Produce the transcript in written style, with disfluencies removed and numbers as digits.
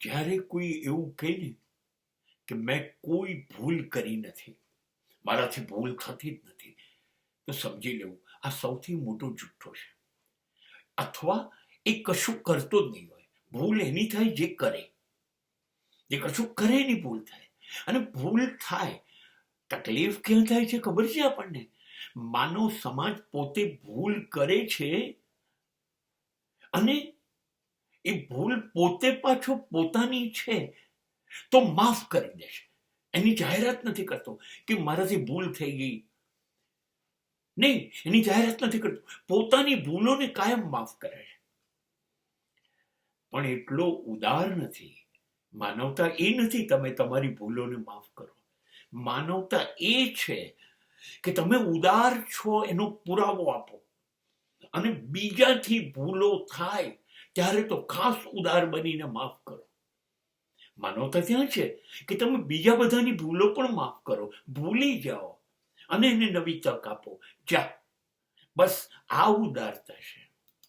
જ્યારે કોઈ એવું કહે ને કે મેં કોઈ ભૂલ કરી નથી, મારાથી ભૂલ થતી જ નથી, તો સમજી લેવું આ સૌથી મોટો જુઠ્ઠો છે. અથવા એ કશું કરતો જ નહીં હોય. ભૂલ એની થાય જે કરે, જે કશું કરે એની ભૂલ થાય. અને ભૂલ થાય, તકલીફ ક્યાં થાય છે ખબર છે આપણને? માનવ સમાજ પોતે ભૂલ કરે છે અને એ ભૂલ પોતે પાછો પોતાની છે તો માફ કરી દેશે. એની જાહેરાત નથી કરતો કે મારાથી ભૂલ થઈ ગઈ, નહીં, એની જાહેરાત નથી કરતો, પોતાની ભૂલોને કાયમ માફ કરે છે. પણ એટલો ઉદાર નથી. માનવતા એ નથી તમે તમારી ભૂલોને માફ કરો. માનવતા એ છે કે તમે ઉદાર છો એનો પુરાવો આપો, અને બીજાથી ભૂલો થાય ત્યારે તો ખાસ ઉદાર બનીને માફ કરો. માનવતા ત્યાં છે કે તમે બીજા બધાની ભૂલો પણ માફ કરો, ભૂલી જાઓ અને એને નવી તક આપો. જા, બસ આ ઉદારતા છે.